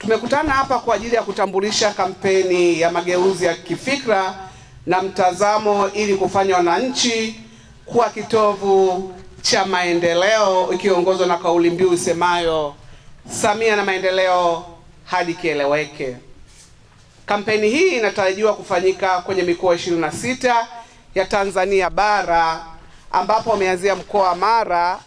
Tumekutana hapa kwa ajili ya kutambulisha kampeni ya mageuzi ya kifikra na mtazamo ili kufanya wananchi kuwa kitovu cha maendeleo, ikiongozwa na kauli mbiu isemayo Samia na maendeleo hadi kieleweke. Kampeni hii inatarajiwa kufanyika kwenye mikoa 26 ya Tanzania bara, ambapo wameanzia mkoa wa Mara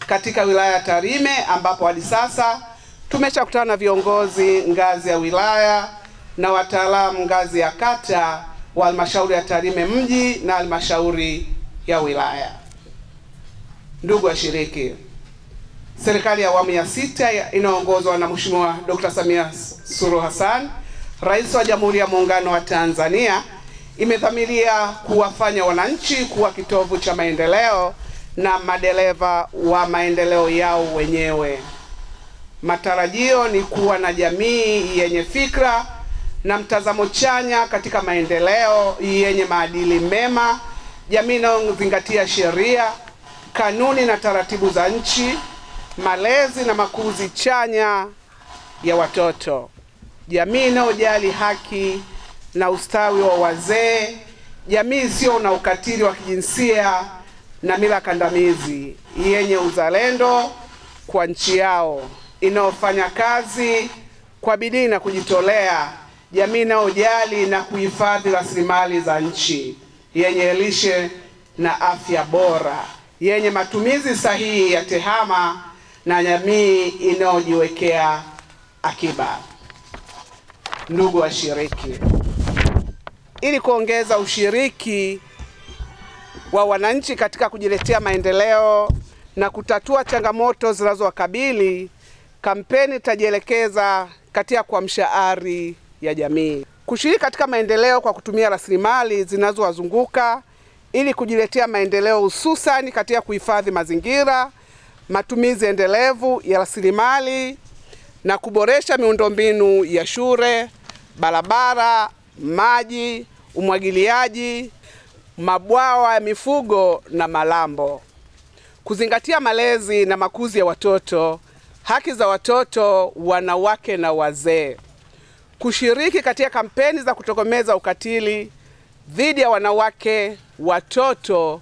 katika wilaya ya Tarime, ambapo hadi sasa tumeshakutana na viongozi ngazi ya wilaya na wataalamu ngazi ya kata wa halmashauri ya Tarime mji na halmashauri ya wilaya. Ndugu washiriki, serikali ya awamu ya 6 inaongozwa na Mheshimiwa Dr. Samia Suluhu Hassan, Rais wa Jamhuri ya Muungano wa Tanzania, imedhamiria kuwafanya wananchi kuwa kitovu cha maendeleo na madereva wa maendeleo yao wenyewe. Matarajio ni kuwa na jamii yenye fikra na mtazamo chanya katika maendeleo yenye maadili mema, jamii inayozingatia sheria, kanuni na taratibu za nchi, malezi na makuzi chanya ya watoto, jamii inayojali haki na ustawi wa wazee, jamii isiyo na ukatili wa kijinsia na mila kandamizi, yenye uzalendo kwa nchi yao, inayofanya kazi kwa bidii na kujitolea, jamii inayojali na kuhifadhi rasilimali za nchi, yenye lishe na afya bora, yenye matumizi sahihi ya tehama, na jamii inayojiwekea akiba. Ndugu washiriki, ili kuongeza ushiriki wa wananchi katika kujiletea maendeleo na kutatua changamoto zinazowakabili, kampeni itajielekeza katika kuamsha ari ya jamii kushiriki katika maendeleo kwa kutumia rasilimali zinazowazunguka ili kujiletea maendeleo, hususan katika kuhifadhi mazingira, matumizi endelevu ya rasilimali na kuboresha miundombinu ya shule, barabara, maji, umwagiliaji, mabwawa ya mifugo na malambo. Kuzingatia malezi na makuzi ya watoto, haki za watoto, wanawake na wazee. Kushiriki katika kampeni za kutokomeza ukatili dhidi ya wanawake, watoto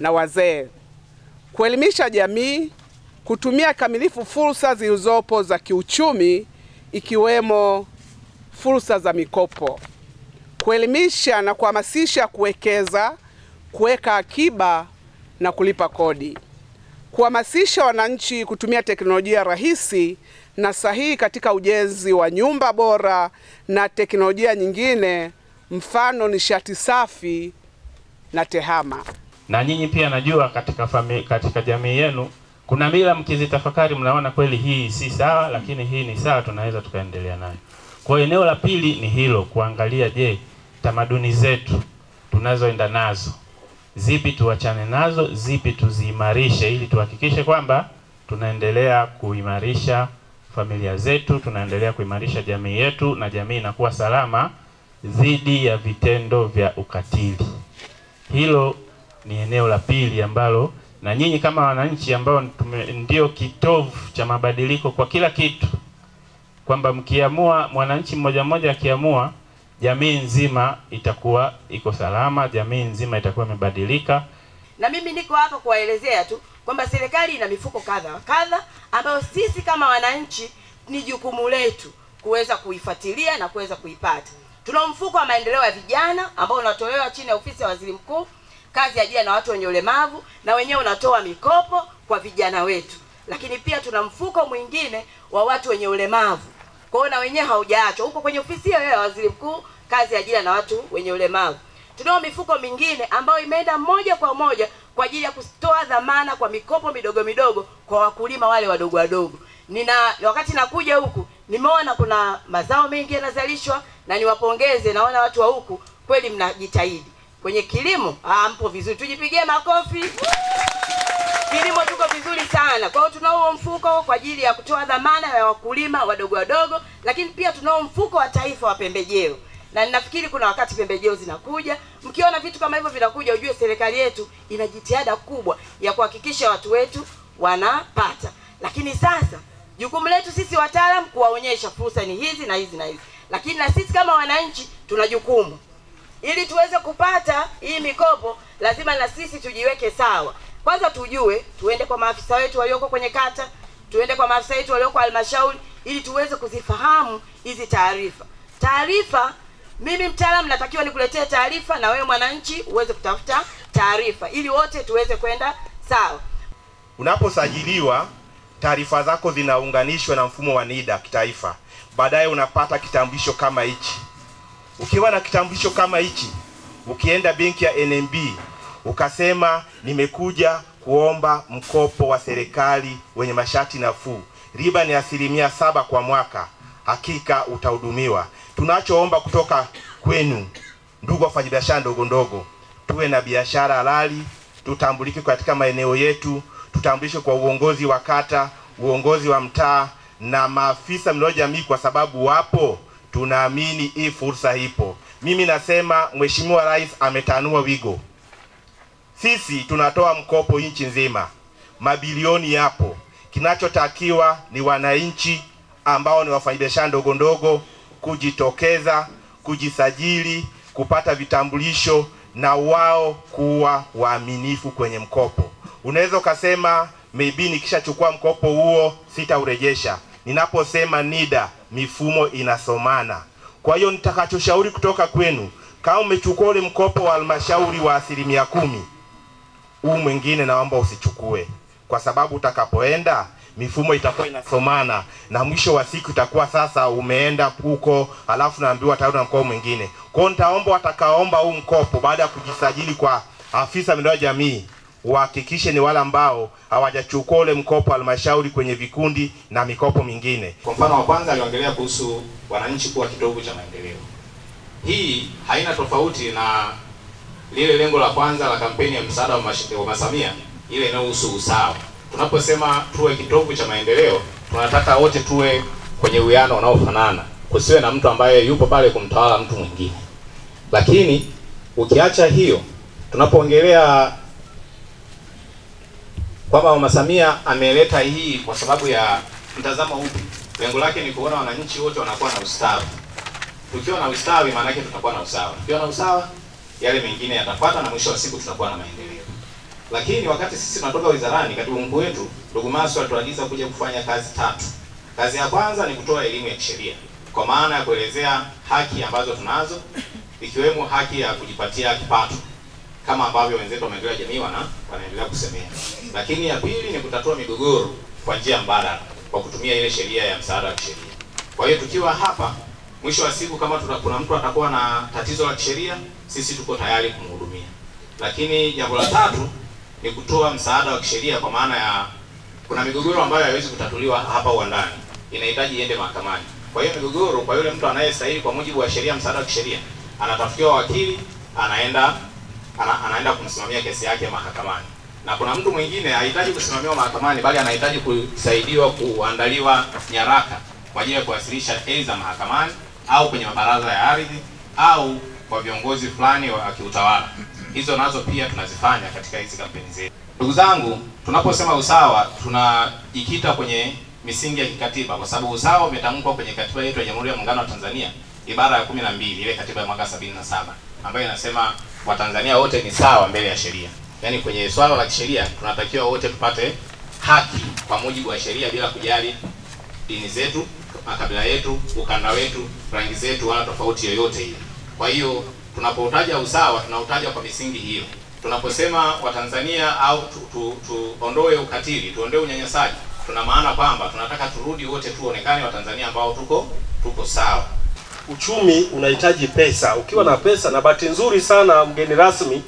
na wazee. Kuelimisha jamii, kutumia kamilifu fursa zilizopo za kiuchumi, ikiwemo fursa za mikopo. Kuelimisha na kuhamasisha kuwekeza, kuweka akiba na kulipa kodi. Kuhamasisha wananchi kutumia teknolojia rahisi na sahihi katika ujenzi wa nyumba bora na teknolojia nyingine, mfano nishati safi na tehama. Na nyinyi pia najua katika jamii yenu kuna mila mkizitafakari mnaona kweli hii si sawa, lakini hii ni sawa, tunaweza tukaendelea nayo. Kwa eneo la pili ni hilo, kuangalia je, tamaduni zetu tunazoenda nazo, zipi tuachane nazo, zipi tuziimarishe, ili tuhakikishe kwamba tunaendelea kuimarisha familia zetu, tunaendelea kuimarisha jamii yetu, na jamii inakuwa salama dhidi ya vitendo vya ukatili. Hilo ni eneo la pili ambalo na nyinyi kama wananchi ambao ndio kitovu cha mabadiliko kwa kila kitu, kwamba mkiamua, mwananchi mmoja mmoja akiamua, jamii nzima itakuwa iko salama, jamii nzima itakuwa imebadilika. Na mimi niko hapa kuwaelezea tu kwamba serikali ina mifuko kadha kadha ambayo sisi kama wananchi ni jukumu letu kuweza kuifuatilia na kuweza kuipata. Tuna mfuko wa maendeleo ya vijana ambao unatolewa chini ya ofisi ya Waziri Mkuu, kazi ya ajira na watu wenye ulemavu, na wenyewe unatoa mikopo kwa vijana wetu. Lakini pia tuna mfuko mwingine wa watu wenye ulemavu. Kwa hiyo na wenyewe haujaachwa, huko kwenye ofisi hiyo ya Waziri Mkuu, kazi ya ajira na watu wenye ulemavu. Tunao mifuko mingine ambayo imeenda moja kwa moja kwa ajili ya kutoa dhamana kwa mikopo midogo midogo kwa wakulima wale wadogo wadogo. Wakati nakuja huku nimeona kuna mazao mengi yanazalishwa, na niwapongeze, naona watu wa huku kweli mnajitahidi. Kwenye kilimo mpo vizuri, tujipigie makofi. Kilimo tuko vizuri sana. Kwa hiyo tunao mfuko kwa ajili ya kutoa dhamana ya wakulima wadogo wadogo, lakini pia tunao mfuko wa taifa wa pembejeo. Na ninafikiri kuna wakati pembejeo zinakuja, mkiona vitu kama hivyo vinakuja, ujue serikali yetu ina jitihada kubwa ya kuhakikisha watu wetu wanapata. Lakini sasa Jukumu letu sisi wataalamu kuwaonyesha fursa ni hizi na hizi na hizi, lakini na sisi kama wananchi tuna jukumu. Ili tuweze kupata hii mikopo, lazima na sisi tujiweke sawa. Kwanza tujue, tuende kwa maafisa wetu walioko kwenye kata, tuende kwa maafisa wetu walioko halmashauri, ili tuweze kuzifahamu hizi taarifa. Taarifa, mimi mtaalamu natakiwa nikuletee taarifa, na wewe mwananchi uweze kutafuta taarifa, ili wote tuweze kwenda sawa. Unaposajiliwa, taarifa zako zinaunganishwa na mfumo wa NIDA kitaifa. Baadaye unapata kitambulisho kama hichi. Ukiwa na kitambulisho kama hichi, ukienda benki ya NMB ukasema nimekuja kuomba mkopo wa serikali wenye masharti nafuu, riba ni 7% kwa mwaka, hakika utahudumiwa. Tunachoomba kutoka kwenu, ndugu wafanyabiashara ndogo ndogo, tuwe na biashara halali, tutambulike katika maeneo yetu, tutambulishwe kwa uongozi wa kata, uongozi wa mtaa na maafisa mlio jamii, kwa sababu wapo, tunaamini hii fursa ipo. Mimi nasema Mheshimiwa Rais ametanua wigo. Sisi tunatoa mkopo nchi nzima, mabilioni yapo. Kinachotakiwa ni wananchi ambao ni wafanyabiashara ndogo ndogo kujitokeza, kujisajili, kupata vitambulisho na wao kuwa waaminifu kwenye mkopo. Unaweza ukasema maybe nikishachukua mkopo huo sitaurejesha. Ninaposema NIDA, mifumo inasomana. Kwa hiyo nitakachoshauri kutoka kwenu, kama umechukua ule mkopo wa halmashauri wa 10%, huu mwingine naomba usichukue, kwa sababu utakapoenda mifumo itakuwa inasomana na mwisho wa siku itakuwa sasa umeenda huko alafu naambiwa tayari na mkopo mwingine. Kwa hiyo nitaomba watakaomba huu mkopo baada ya kujisajili kwa afisa maendeleo ya jamii, uhakikishe ni wale ambao hawajachukua ule mkopo halmashauri kwenye vikundi na mikopo mingine. Kwa mfano wa kwanza aliongelea kuhusu wananchi kuwa kitovu cha maendeleo. Hii haina tofauti na lile lengo la kwanza la kampeni ya msaada wa Mama Samia, ile inayohusu usawa. Tunaposema tuwe kitovu cha maendeleo, tunataka wote tuwe kwenye uwiano unaofanana. Kusiwe na mtu ambaye yupo pale kumtawala mtu mwingine. Lakini ukiacha hiyo, tunapoongelea kwamba Mama Samia ameleta hii kwa sababu ya mtazamo upi? Lengo lake ni kuona wananchi wote wanakuwa na ustawi. Tukiwa na ustawi maana yake tutakuwa na usawa. Tukiwa na usawa, yale mengine yatafuata na mwisho wa siku tutakuwa na maendeleo. Lakini wakati sisi tunatoka wizarani, katibu mkuu wetu ndugu Maswa tuagiza kuja kufanya kazi 3. Kazi ya kwanza ni kutoa elimu ya kisheria, kwa maana ya kuelezea haki ambazo tunazo, ikiwemo haki ya kujipatia kipato kama ambavyo wenzetu wa maendeleo ya jamii wanaendelea kusemea. Lakini ya pili ni kutatua migogoro kwa njia mbadala kwa kutumia ile sheria ya msaada wa kisheria. Kwa hiyo tukiwa hapa, mwisho wa siku kama kuna mtu atakuwa na tatizo la kisheria, sisi tuko tayari kumhudumia. Lakini jambo la tatu ni kutoa msaada wa kisheria, kwa maana ya kuna migogoro ambayo haiwezi kutatuliwa hapa uwandani, inahitaji iende mahakamani. Kwa hiyo migogoro, kwa yule mtu anayestahili kwa mujibu wa sheria msaada wa kisheria, anatafutiwa wakili, anaenda kumsimamia kesi yake mahakamani. Na kuna mtu mwingine hahitaji kusimamiwa mahakamani, bali anahitaji kusaidiwa kuandaliwa nyaraka kwa ajili ya kuwasilisha aidha mahakamani au kwenye mabaraza ya ardhi au kwa viongozi fulani wa kiutawala. Hizo nazo pia tunazifanya katika hizi kampeni zetu. Ndugu zangu, tunaposema usawa tunajikita kwenye misingi ya kikatiba, kwa sababu usawa umetamkwa kwenye katiba yetu ya Jamhuri ya Muungano wa Tanzania, ibara ya 12, ile katiba ya mwaka 77, ambayo inasema Watanzania wote ni sawa mbele ya sheria. Yaani kwenye swala la kisheria tunatakiwa wote tupate haki kwa mujibu wa sheria bila kujali dini zetu, makabila yetu, ukanda wetu, rangi zetu wala tofauti yoyote ile. Kwa hiyo tunapoutaja usawa tunautaja kwa misingi hiyo. Tunaposema Watanzania au tuondoe ukatili, tuondoe unyanyasaji, tuna maana kwamba tunataka turudi wote tuonekane Watanzania ambao tuko sawa. Uchumi unahitaji pesa. Ukiwa na pesa, na bahati nzuri sana mgeni rasmi,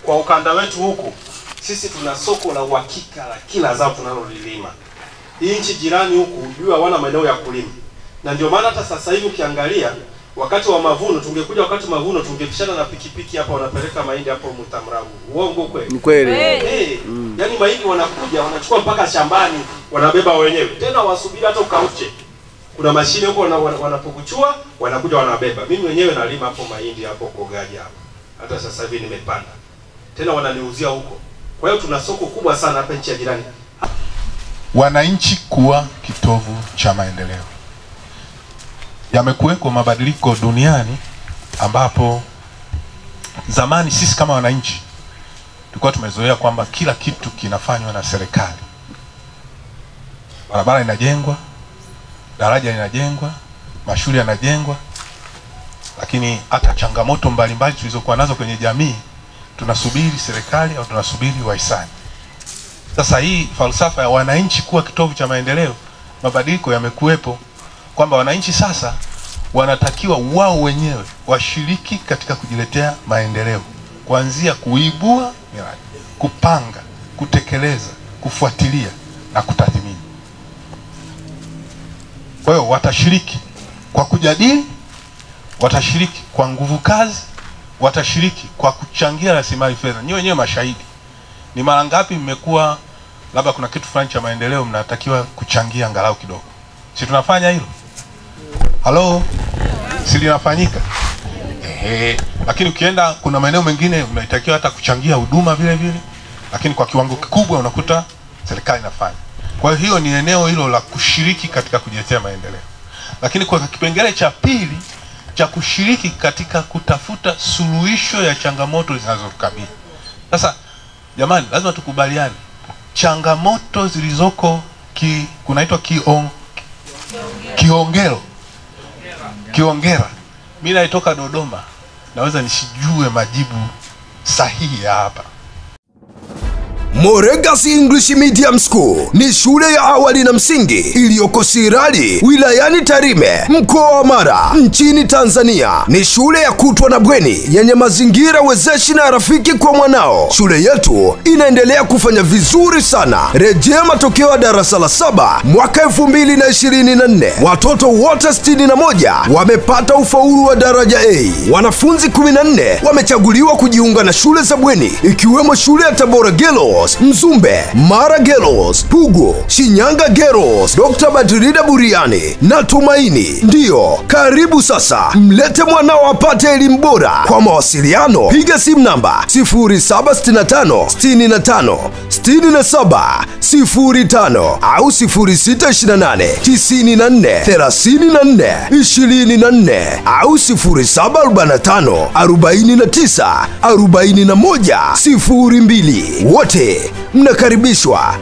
kwa ukanda wetu huku sisi tuna soko la uhakika la kila zao tunalolilima. Hii nchi jirani huku jua hawana maeneo ya kulima. Na ndio maana hata sasa hivi ukiangalia wakati wa mavuno, tungekuja wakati mavuno tungepishana na pikipiki hapa wanapeleka mahindi hapo Mtamragu. Uongo kweli? Kweli. Yaani mahindi wanakuja wanachukua mpaka shambani wanabeba wenyewe. Tena wasubiri hata ukauche. Kuna mashine huko wanapokuchua wanakuja wanabeba. Mimi mwenyewe nalima hapo mahindi hapo Kogaji hapo. Hata sasa hivi nimepanda. Tena wananiuzia huko. Kwa hiyo tuna soko kubwa sana hapa nchi ya jirani. wananchi kuwa kitovu cha maendeleo. Yamekuweko mabadiliko duniani ambapo zamani sisi kama wananchi tulikuwa tumezoea kwamba kila kitu kinafanywa na serikali. Barabara inajengwa, daraja linajengwa, mashule yanajengwa, lakini hata changamoto mbalimbali tulizokuwa nazo kwenye jamii tunasubiri serikali au tunasubiri wahisani. Sasa hii falsafa ya wananchi kuwa kitovu cha maendeleo, mabadiliko yamekuwepo kwamba wananchi sasa wanatakiwa wao wenyewe washiriki katika kujiletea maendeleo, kuanzia kuibua miradi, kupanga, kutekeleza, kufuatilia na kutathmini. Kwa hiyo watashiriki kwa kujadili, watashiriki kwa nguvu kazi, watashiriki kwa kuchangia rasilimali fedha. Nyinyi wenyewe mashahidi. Ni mara ngapi mmekuwa labda kuna kitu fulani cha maendeleo mnatakiwa kuchangia angalau kidogo? Si tunafanya hilo? Halo? Si linafanyika? Lakini ukienda kuna maeneo mengine unatakiwa hata kuchangia huduma vile vile, lakini kwa kiwango kikubwa unakuta serikali inafanya. Kwa hiyo ni eneo hilo la kushiriki katika kujiletea maendeleo. Lakini kwa kipengele cha pili cha kushiriki katika kutafuta suluhisho ya changamoto zinazokabili. Sasa jamani, lazima tukubaliane changamoto zilizoko kunaitwa Kiongera. Mimi naitoka Dodoma, naweza nisijue majibu sahihi hapa. Moregas English Medium School ni shule ya awali na msingi iliyoko Sirari, wilayani Tarime, mkoa wa Mara, nchini Tanzania. Ni shule ya kutwa na bweni yenye mazingira wezeshi na rafiki kwa mwanao. Shule yetu inaendelea kufanya vizuri sana. Rejea matokeo ya darasa la 7 mwaka 2024. Watoto wote 61 wamepata ufaulu wa daraja A. Wanafunzi 14 wamechaguliwa kujiunga na shule za bweni, ikiwemo shule ya Tabora Girls, Mzumbe, Mara Girls, Pugu, Shinyanga Girls, Dr. Badrida Buriani na Tumaini. Ndiyo, karibu sasa, mlete mwanao apate elimu bora. Kwa mawasiliano, piga simu namba 0765 65 67 05 au 0628 94 34 24 au 0745 49 41 02. Wote mnakaribishwa.